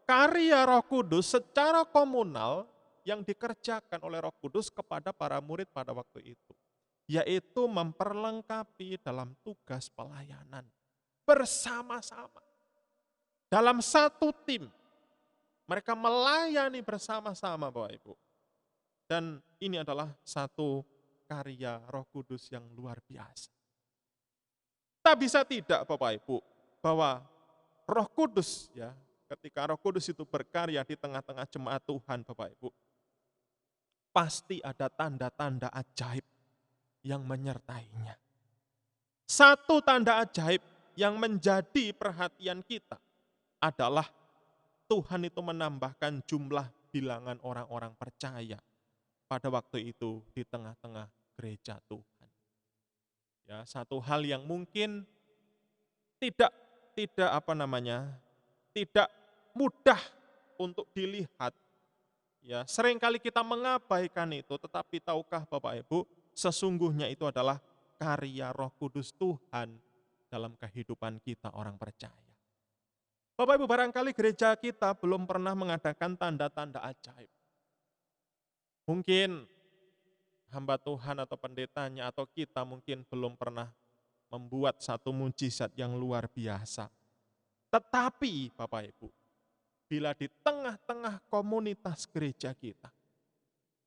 karya Roh Kudus secara komunal yang dikerjakan oleh Roh Kudus kepada para murid pada waktu itu. Yaitu memperlengkapi dalam tugas pelayanan bersama-sama. Dalam satu tim, mereka melayani bersama-sama Bapak Ibu. Dan ini adalah satu karya Roh Kudus yang luar biasa. Tak bisa tidak Bapak Ibu, bahwa Roh Kudus ya, ketika Roh Kudus itu berkarya di tengah-tengah jemaat Tuhan Bapak Ibu, pasti ada tanda-tanda ajaib yang menyertainya. Satu tanda ajaib yang menjadi perhatian kita adalah Tuhan itu menambahkan jumlah bilangan orang-orang percaya pada waktu itu di tengah-tengah gereja Tuhan. Ya, satu hal yang mungkin tidak mudah untuk dilihat. Ya, seringkali kita mengabaikan itu, tetapi tahukah Bapak Ibu, sesungguhnya itu adalah karya Roh Kudus Tuhan dalam kehidupan kita orang percaya. Bapak Ibu, barangkali gereja kita belum pernah mengadakan tanda-tanda ajaib. Mungkin hamba Tuhan atau pendetanya atau kita mungkin belum pernah membuat satu mujizat yang luar biasa. Tetapi Bapak Ibu, bila di tengah-tengah komunitas gereja kita,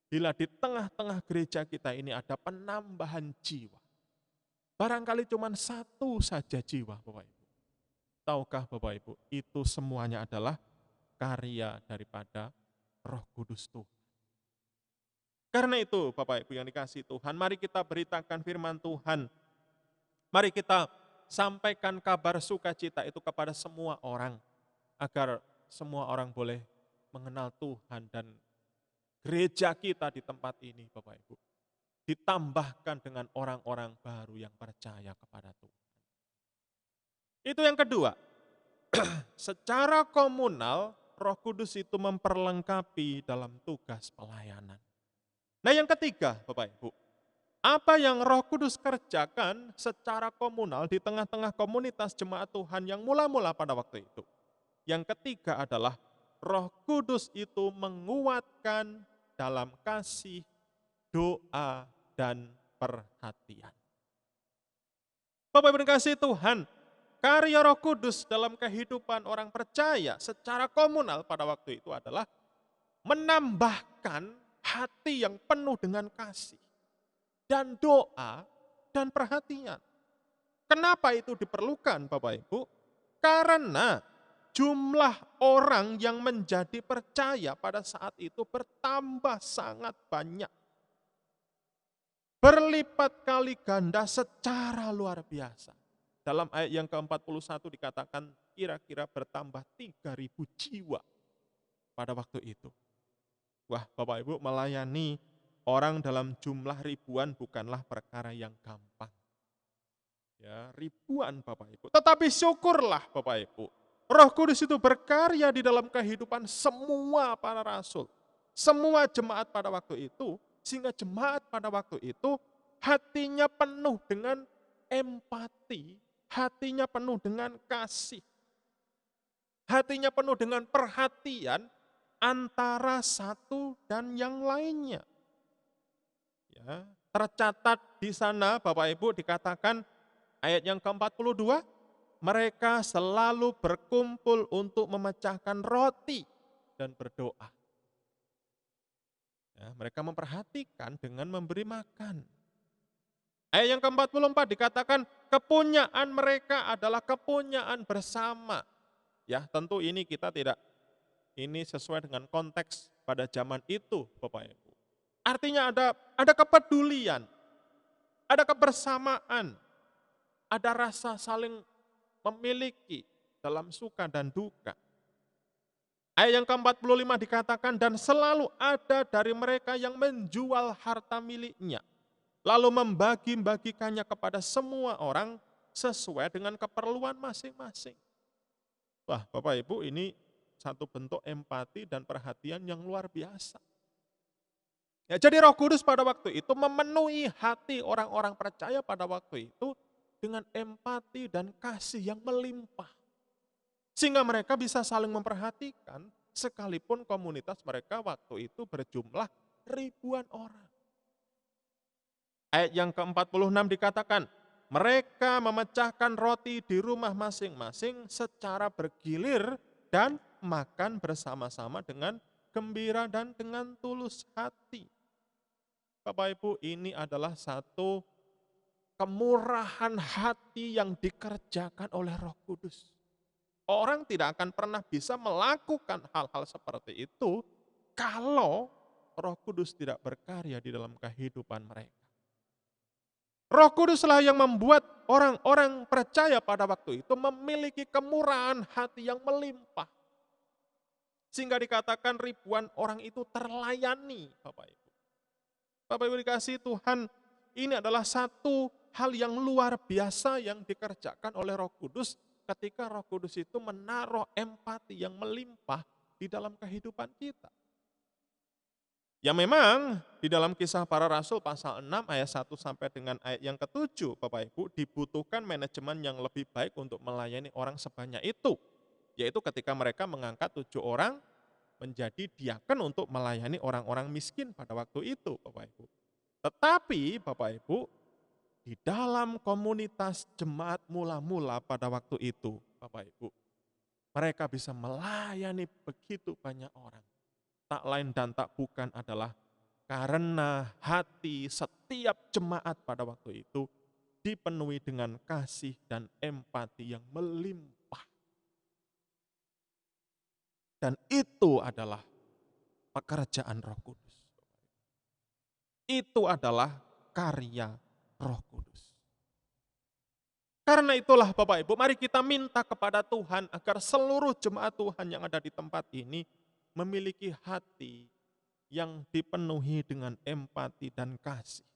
bila di tengah-tengah gereja kita ini ada penambahan jiwa, barangkali cuma satu saja jiwa Bapak Ibu. Tahukah Bapak Ibu, itu semuanya adalah karya daripada Roh Kudus Tuhan. Karena itu Bapak Ibu yang dikasihi Tuhan, mari kita beritakan firman Tuhan. Mari kita sampaikan kabar sukacita itu kepada semua orang, agar semua orang boleh mengenal Tuhan dan gereja kita di tempat ini Bapak Ibu ditambahkan dengan orang-orang baru yang percaya kepada Tuhan. Itu yang kedua, secara komunal Roh Kudus itu memperlengkapi dalam tugas pelayanan. Nah yang ketiga Bapak Ibu, apa yang Roh Kudus kerjakan secara komunal di tengah-tengah komunitas jemaat Tuhan yang mula-mula pada waktu itu. Yang ketiga adalah Roh Kudus itu menguatkan dalam kasih, doa, dan perhatian. Bapak Ibu dikasihi Tuhan, karya Roh Kudus dalam kehidupan orang percaya secara komunal pada waktu itu adalah menambahkan hati yang penuh dengan kasih dan doa dan perhatian. Kenapa itu diperlukan Bapak Ibu? Karena jumlah orang yang menjadi percaya pada saat itu bertambah sangat banyak. Berlipat kali ganda secara luar biasa. Dalam ayat yang ke-41 dikatakan kira-kira bertambah 3.000 jiwa pada waktu itu. Wah Bapak Ibu, melayani orang dalam jumlah ribuan bukanlah perkara yang gampang. Ya, ribuan Bapak Ibu. Tetapi syukurlah Bapak Ibu, Roh Kudus itu berkarya di dalam kehidupan semua para rasul, semua jemaat pada waktu itu, sehingga jemaat pada waktu itu hatinya penuh dengan empati, hatinya penuh dengan kasih, hatinya penuh dengan perhatian antara satu dan yang lainnya. Ya, tercatat di sana Bapak Ibu dikatakan ayat yang ke-42, mereka selalu berkumpul untuk memecahkan roti dan berdoa. Ya, mereka memperhatikan dengan memberi makan. Ayat yang ke-44 dikatakan kepunyaan mereka adalah kepunyaan bersama. Ya, tentu ini kita tidak, ini sesuai dengan konteks pada zaman itu Bapak Ibu. Artinya ada kepedulian, ada kebersamaan, ada rasa saling memiliki dalam suka dan duka. Ayat yang ke-45 dikatakan dan selalu ada dari mereka yang menjual harta miliknya, lalu membagi-bagikannya kepada semua orang sesuai dengan keperluan masing-masing. Wah Bapak Ibu, ini satu bentuk empati dan perhatian yang luar biasa. Ya, jadi Roh Kudus pada waktu itu memenuhi hati orang-orang percaya pada waktu itu dengan empati dan kasih yang melimpah. Sehingga mereka bisa saling memperhatikan sekalipun komunitas mereka waktu itu berjumlah ribuan orang. Ayat yang ke-46 dikatakan, mereka memecahkan roti di rumah masing-masing secara bergilir dan makan bersama-sama dengan gembira dan dengan tulus hati. Bapak Ibu, ini adalah satu kemurahan hati yang dikerjakan oleh Roh Kudus. Orang tidak akan pernah bisa melakukan hal-hal seperti itu kalau Roh Kudus tidak berkarya di dalam kehidupan mereka. Roh Kuduslah yang membuat orang-orang percaya pada waktu itu memiliki kemurahan hati yang melimpah. Sehingga dikatakan ribuan orang itu terlayani, Bapak Ibu. Bapak Ibu dikasihi Tuhan, ini adalah satu hal yang luar biasa yang dikerjakan oleh Roh Kudus ketika Roh Kudus itu menaruh empati yang melimpah di dalam kehidupan kita. Ya memang di dalam Kisah Para Rasul pasal 6 ayat 1 sampai dengan ayat yang ke-7, Bapak Ibu, dibutuhkan manajemen yang lebih baik untuk melayani orang sebanyak itu. Yaitu ketika mereka mengangkat 7 orang menjadi diaken untuk melayani orang-orang miskin pada waktu itu, Bapak Ibu. Tetapi Bapak Ibu, di dalam komunitas jemaat mula-mula pada waktu itu, Bapak Ibu, mereka bisa melayani begitu banyak orang. Tak lain dan tak bukan adalah karena hati setiap jemaat pada waktu itu dipenuhi dengan kasih dan empati yang melimpah. Dan itu adalah pekerjaan Roh Kudus. Itu adalah karya Roh Kudus. Karena itulah Bapak Ibu, mari kita minta kepada Tuhan agar seluruh jemaat Tuhan yang ada di tempat ini memiliki hati yang dipenuhi dengan empati dan kasih.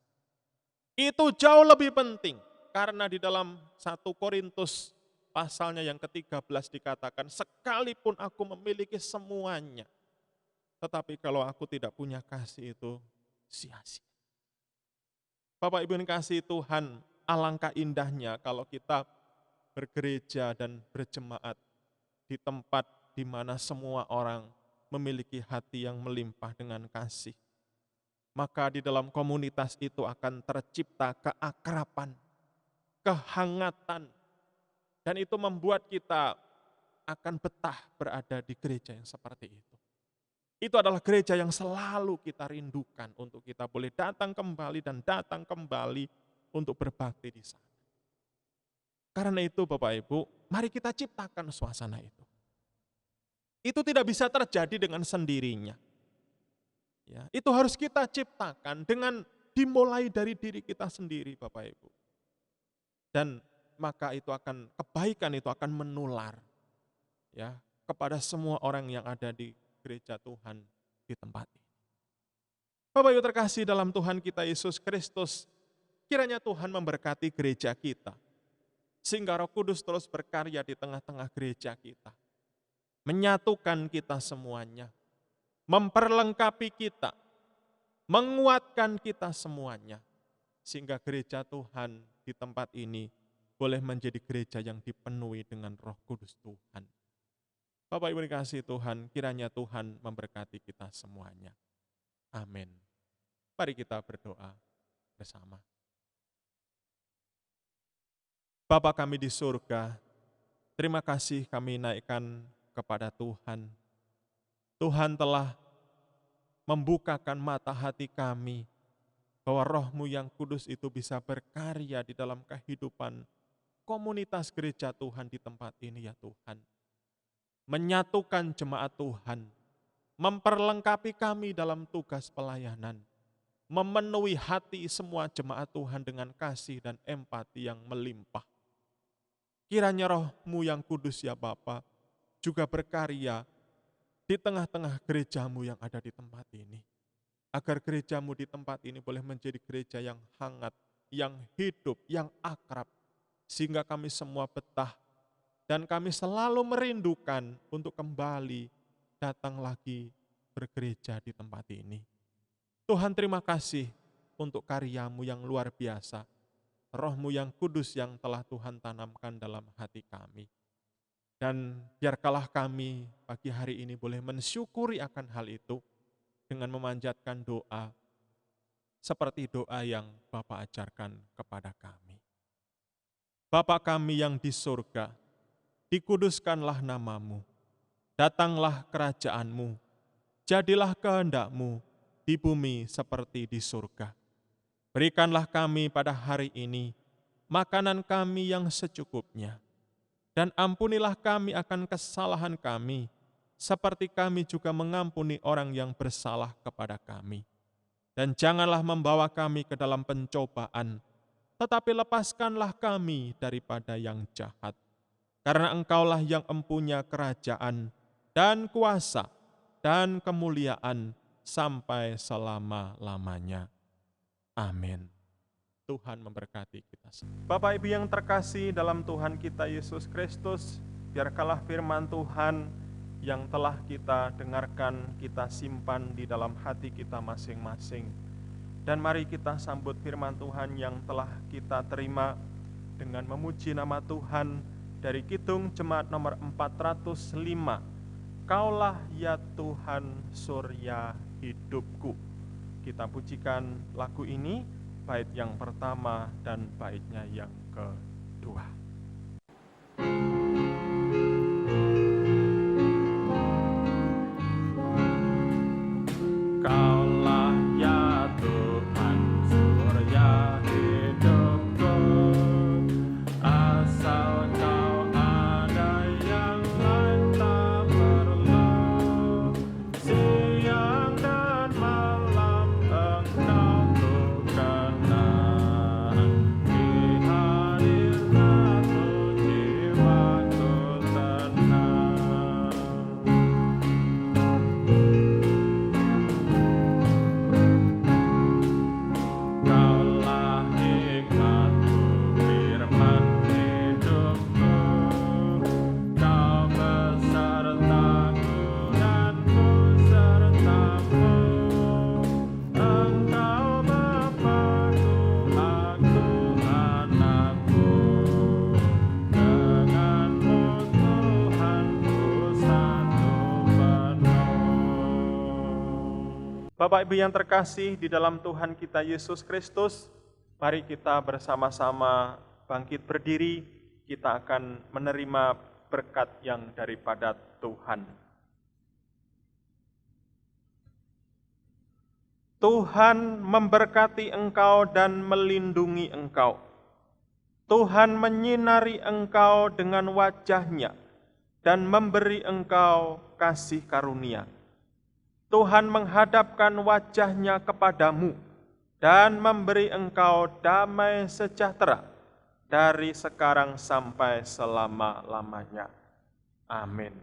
Itu jauh lebih penting karena di dalam 1 Korintus pasalnya yang ke-13 dikatakan, sekalipun aku memiliki semuanya, tetapi kalau aku tidak punya kasih itu sia-sia. Bapak Ibu yang kasih Tuhan, alangkah indahnya kalau kita bergereja dan berjemaat di tempat di mana semua orang memiliki hati yang melimpah dengan kasih. Maka di dalam komunitas itu akan tercipta keakraban, kehangatan, dan itu membuat kita akan betah berada di gereja yang seperti itu. Itu adalah gereja yang selalu kita rindukan untuk kita boleh datang kembali dan datang kembali untuk berbakti di sana. Karena itu Bapak Ibu, mari kita ciptakan suasana itu. Itu tidak bisa terjadi dengan sendirinya. Ya, itu harus kita ciptakan dengan dimulai dari diri kita sendiri Bapak Ibu. Dan maka itu akan, kebaikan itu akan menular ya kepada semua orang yang ada di gereja Tuhan di tempat ini. Bapak Ibu terkasih dalam Tuhan kita Yesus Kristus, kiranya Tuhan memberkati gereja kita. Sehingga Roh Kudus terus berkarya di tengah-tengah gereja kita. Menyatukan kita semuanya, memperlengkapi kita, menguatkan kita semuanya, sehingga gereja Tuhan di tempat ini boleh menjadi gereja yang dipenuhi dengan Roh Kudus Tuhan. Bapak Ibu dikasihi Tuhan, kiranya Tuhan memberkati kita semuanya. Amin. Mari kita berdoa bersama. Bapa kami di surga, terima kasih kami naikkan kepada Tuhan. Tuhan telah membukakan mata hati kami bahwa Roh-Mu yang kudus itu bisa berkarya di dalam kehidupan komunitas gereja Tuhan di tempat ini ya Tuhan. Menyatukan jemaat Tuhan, memperlengkapi kami dalam tugas pelayanan, memenuhi hati semua jemaat Tuhan dengan kasih dan empati yang melimpah. Kiranya Roh-Mu yang kudus ya Bapa juga berkarya di tengah-tengah gerejamu yang ada di tempat ini. Agar gerejamu di tempat ini boleh menjadi gereja yang hangat, yang hidup, yang akrab. Sehingga kami semua betah dan kami selalu merindukan untuk kembali datang lagi bergereja di tempat ini. Tuhan terima kasih untuk karyamu yang luar biasa. Roh-Mu yang kudus yang telah Tuhan tanamkan dalam hati kami. Dan biarkanlah kami pagi hari ini boleh mensyukuri akan hal itu dengan memanjatkan doa seperti doa yang Bapa ajarkan kepada kami. Bapa kami yang di surga, dikuduskanlah nama-Mu, datanglah kerajaan-Mu, jadilah kehendak-Mu di bumi seperti di surga. Berikanlah kami pada hari ini makanan kami yang secukupnya. Dan ampunilah kami akan kesalahan kami, seperti kami juga mengampuni orang yang bersalah kepada kami. Dan janganlah membawa kami ke dalam pencobaan, tetapi lepaskanlah kami daripada yang jahat. Karena Engkaulah yang empunya kerajaan dan kuasa dan kemuliaan sampai selama-lamanya. Amin. Tuhan memberkati kita semua. Bapak Ibu yang terkasih dalam Tuhan kita Yesus Kristus, biarkanlah firman Tuhan yang telah kita dengarkan, kita simpan di dalam hati kita masing-masing. Dan mari kita sambut firman Tuhan yang telah kita terima dengan memuji nama Tuhan dari Kidung Jemaat nomor 405. Kaulah ya Tuhan surya hidupku. Kita pujikan lagu ini, bait yang pertama dan baitnya yang kedua. Kaulah ya Tuhan surya hidupku, asal Kau ada yang lain tak perlu. Siang dan malam Engkau ku kenal, di hadirat-Mu jiwaku tenang. Kaulah hikmat-Mu, firman hidupku, Kau besertaku dan ku serta-Mu. Engkau Bapa-Ku, aku anak-Mu. Dengan-Mu Tuhan ku satu penuh. Bapak Ibu yang terkasih di dalam Tuhan kita Yesus Kristus, mari kita bersama-sama bangkit berdiri, kita akan menerima berkat yang daripada Tuhan. Tuhan memberkati engkau dan melindungi engkau. Tuhan menyinari engkau dengan wajah-Nya dan memberi engkau kasih karunia. Tuhan menghadapkan wajah-Nya kepadamu dan memberi engkau damai sejahtera dari sekarang sampai selama-lamanya. Amin.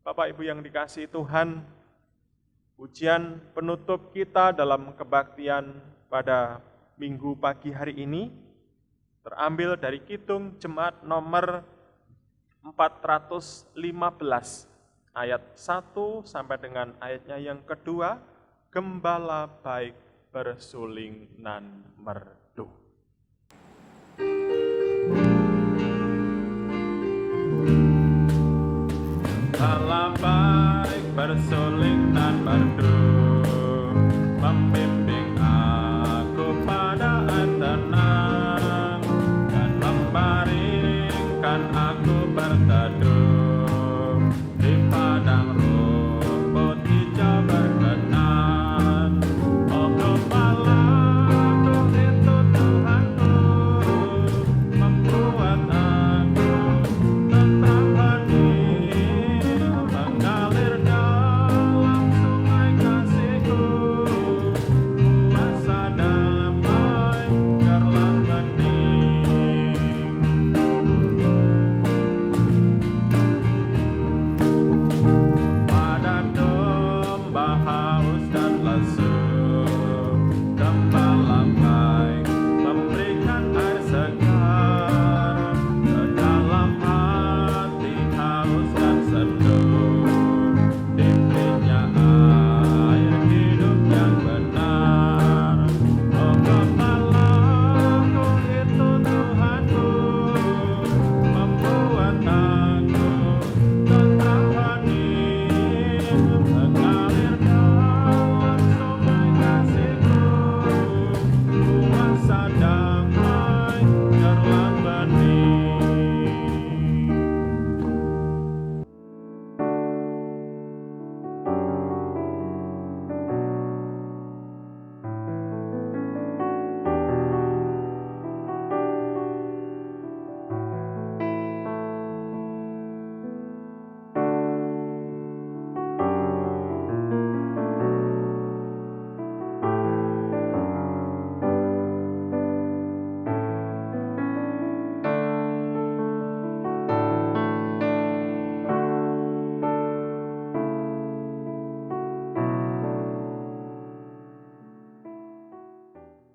Bapak Ibu yang dikasihi Tuhan, pujian penutup kita dalam kebaktian pada Minggu pagi hari ini terambil dari Kidung Jemaat nomor 415. Ayat 1 sampai dengan ayatnya yang kedua, Gembala baik bersuling nan merdu. Gembala baik bersuling nan merdu.